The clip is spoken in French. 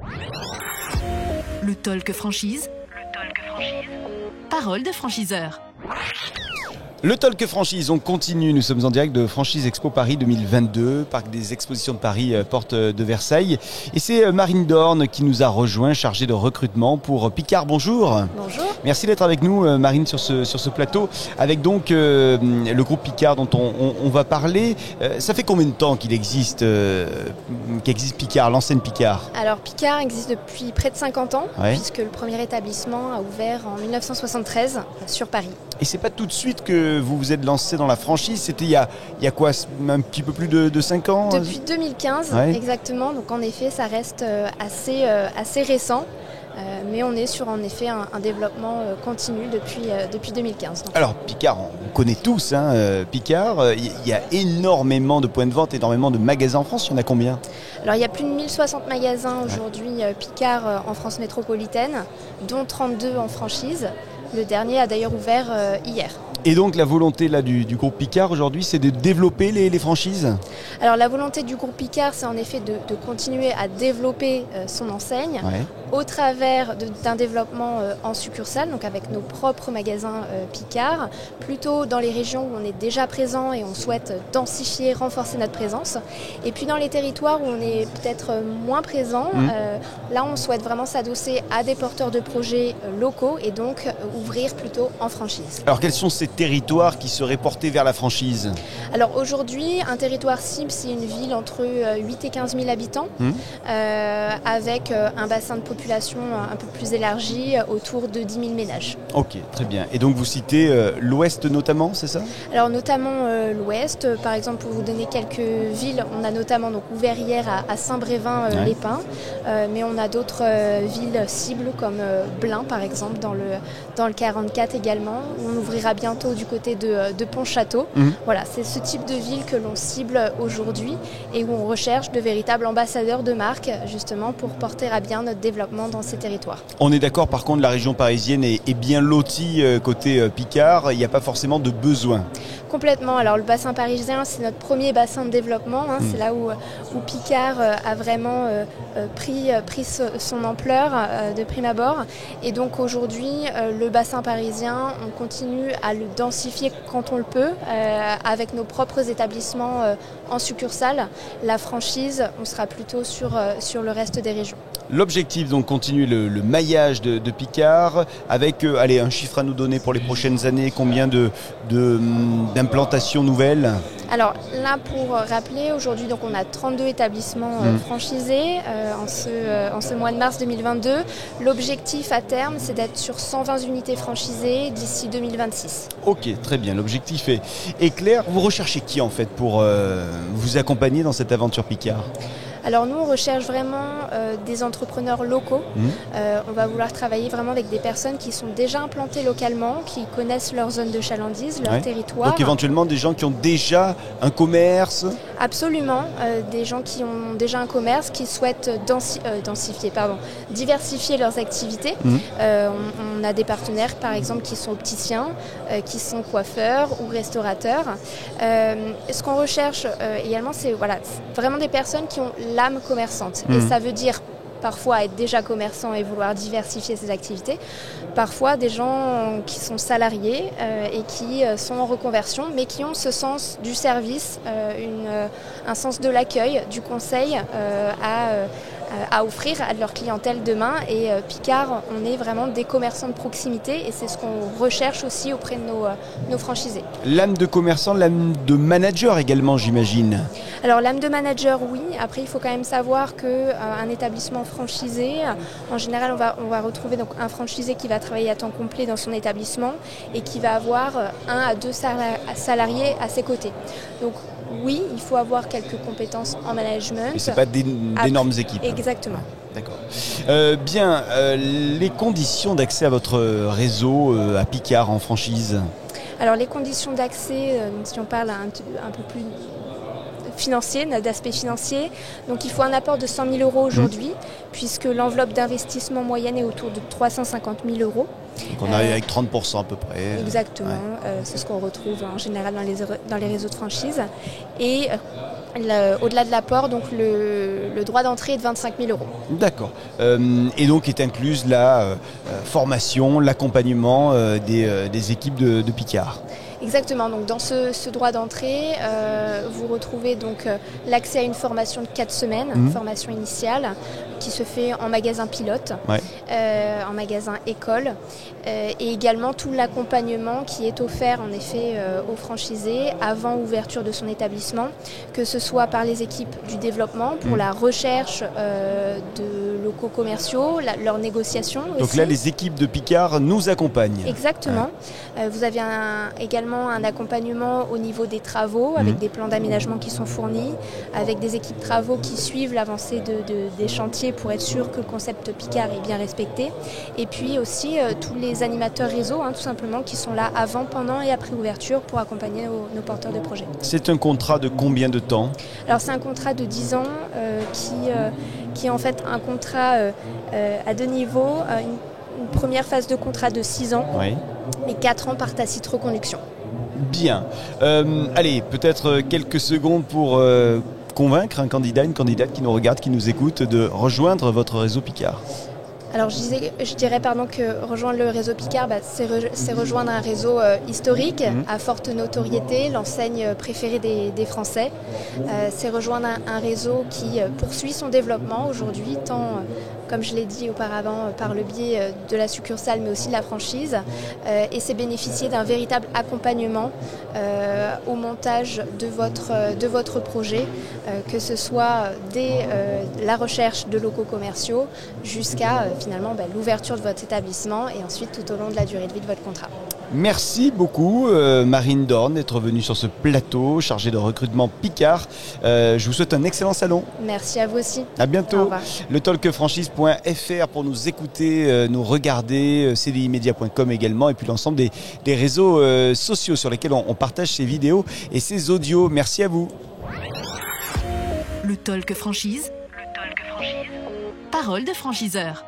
Le talk franchise. Parole de franchiseur. Le talk franchise, on continue. Nous sommes en direct de Franchise Expo Paris 2022, parc des expositions de Paris, porte de Versailles. Et c'est Marine Dorn qui nous a rejoint, chargée de recrutement pour Picard. Bonjour. Bonjour. Merci d'être avec nous, Marine, sur ce plateau. Avec donc le groupe Picard dont on va parler. Ça fait combien de temps qu'existe Picard, l'enseigne Picard? Alors Picard existe depuis près de 50 ans, Ouais. puisque le premier établissement a ouvert en 1973 sur Paris. Et c'est pas tout de suite que vous vous êtes lancé dans la franchise, c'était il y a quoi, un petit peu plus de 5 ans? Depuis 2015, Ouais. exactement. Donc en effet, ça reste assez récent. Mais on est sur en effet un développement continu depuis 2015. Donc. Alors Picard, on connaît tous Picard, il y a énormément de points de vente, énormément de magasins en France, il y en a combien? Alors il y a plus de 1060 magasins aujourd'hui Picard en France métropolitaine, dont 32 en franchise. Le dernier a d'ailleurs ouvert hier. Et donc la volonté là, du groupe Picard aujourd'hui, c'est de développer les franchises? Alors la volonté du groupe Picard, c'est en effet de continuer à développer son enseigne au travers d'un développement en succursale, donc avec nos propres magasins Picard, plutôt dans les régions où on est déjà présent et on souhaite densifier, renforcer notre présence. Et puis dans les territoires où on est peut-être moins présent, là on souhaite vraiment s'adosser à des porteurs de projets locaux et donc ouvrir plutôt en franchise. Alors quels sont ces territoires qui seraient portés vers la franchise? Alors aujourd'hui, un territoire cible, c'est une ville entre 8 et 15 000 habitants, avec un bassin de population un peu plus élargi, autour de 10 000 ménages. Ok, très bien. Et donc vous citez l'Ouest notamment, c'est ça? Alors notamment l'Ouest, par exemple pour vous donner quelques villes, on a notamment donc, ouvert hier à Saint-Brévin-les-Pins, mais on a d'autres villes cibles comme Blain par exemple, dans le 44 également. On ouvrira bientôt du côté de Pontchâteau. Voilà, c'est ce type de ville que l'on cible aujourd'hui et où on recherche de véritables ambassadeurs de marque justement pour porter à bien notre développement dans ces territoires. On est d'accord, par contre, la région parisienne est bien lotie côté Picard, il n'y a pas forcément de besoin. Complètement. Alors le bassin parisien, c'est notre premier bassin de développement. C'est là où Picard a vraiment pris son ampleur de prime abord. Et donc aujourd'hui, le bassin parisien, on continue à le densifier quand on le peut, avec nos propres établissements en succursale. La franchise, on sera plutôt sur le reste des régions. L'objectif, donc, continuer le maillage de Picard, avec un chiffre à nous donner pour les prochaines années, combien d'implantations nouvelles? Alors là, pour rappeler, aujourd'hui donc on a 32 établissements franchisés en ce mois de mars 2022. L'objectif à terme, c'est d'être sur 120 unités franchisées d'ici 2026. Ok, très bien, l'objectif est clair. Vous recherchez qui en fait pour vous accompagner dans cette aventure Picard? Alors nous, on recherche vraiment des entrepreneurs locaux. On va vouloir travailler vraiment avec des personnes qui sont déjà implantées localement, qui connaissent leur zone de chalandise, leur territoire. Donc éventuellement des gens qui ont déjà un commerce? Absolument, des gens qui ont déjà un commerce, qui souhaitent diversifier leurs activités. On a des partenaires par exemple qui sont opticiens, qui sont coiffeurs ou restaurateurs. Ce qu'on recherche également, c'est vraiment des personnes qui ont l'âme commerçante. Et ça veut dire parfois être déjà commerçant et vouloir diversifier ses activités. Parfois des gens qui sont salariés et qui sont en reconversion, mais qui ont ce sens du service, un sens de l'accueil, du conseil à offrir à leur clientèle demain. Et Picard, on est vraiment des commerçants de proximité et c'est ce qu'on recherche aussi auprès de nos franchisés. L'âme de commerçant, l'âme de manager également, j'imagine. Alors l'âme de manager, oui. Après, il faut quand même savoir qu'un établissement franchisé, en général, on va retrouver donc un franchisé qui va travailler à temps complet dans son établissement et qui va avoir 1 à 2 salariés à ses côtés. Donc oui, il faut avoir quelques compétences en management. Mais ce n'est pas d'énormes équipes. Exactement. D'accord. Les conditions d'accès à votre réseau à Picard en franchise? Alors les conditions d'accès, si on parle un peu plus financier, d'aspect financier. Donc il faut un apport de 100 000 euros aujourd'hui, puisque l'enveloppe d'investissement moyenne est autour de 350 000 euros. Donc on arrive avec 30% à peu près. Exactement, c'est ce qu'on retrouve en général dans les réseaux de franchise. Et Au-delà de l'apport, donc le droit d'entrée est de 25 000 euros. D'accord. Et donc est incluse la formation, l'accompagnement des équipes de Picard. Exactement, donc dans ce droit d'entrée, vous retrouvez donc l'accès à une formation de 4 semaines, formation initiale, qui se fait en magasin pilote, en magasin école, et également tout l'accompagnement qui est offert en effet aux franchisés avant ouverture de son établissement, que ce soit par les équipes du développement pour la recherche de locaux commerciaux, leur négociation aussi. Donc là, les équipes de Picard nous accompagnent. Exactement. Vous avez également un accompagnement au niveau des travaux avec des plans d'aménagement qui sont fournis, avec des équipes travaux qui suivent l'avancée des chantiers pour être sûr que le concept Picard est bien respecté. Et puis aussi tous les animateurs réseau, tout simplement, qui sont là avant, pendant et après ouverture pour accompagner nos porteurs de projets. C'est un contrat de combien de temps? Alors c'est un contrat de 10 ans qui est en fait un contrat à 2 niveaux. Une première phase de contrat de 6 ans et 4 ans par tacite reconduction. Bien. Allez, peut-être quelques secondes pour convaincre un candidat, une candidate qui nous regarde, qui nous écoute, de rejoindre votre réseau Picard. Alors je dirais que rejoindre le réseau Picard, c'est rejoindre un réseau historique à forte notoriété, l'enseigne préférée des Français. C'est rejoindre un réseau qui poursuit son développement aujourd'hui, tant, comme je l'ai dit auparavant, par le biais de la succursale, mais aussi de la franchise. Et c'est bénéficier d'un véritable accompagnement au montage de votre projet, que ce soit dès la recherche de locaux commerciaux jusqu'à finalement l'ouverture de votre établissement et ensuite tout au long de la durée de vie de votre contrat. Merci beaucoup Marine Dorn d'être venue sur ce plateau chargé de recrutement Picard. Je vous souhaite un excellent salon. Merci à vous aussi. À bientôt. Au revoir. Le talkfranchise.fr pour nous écouter, nous regarder, cdimedia.com également et puis l'ensemble des réseaux sociaux sur lesquels on partage ces vidéos et ces audios. Merci à vous. Le Talk Franchise. Parole de franchiseur.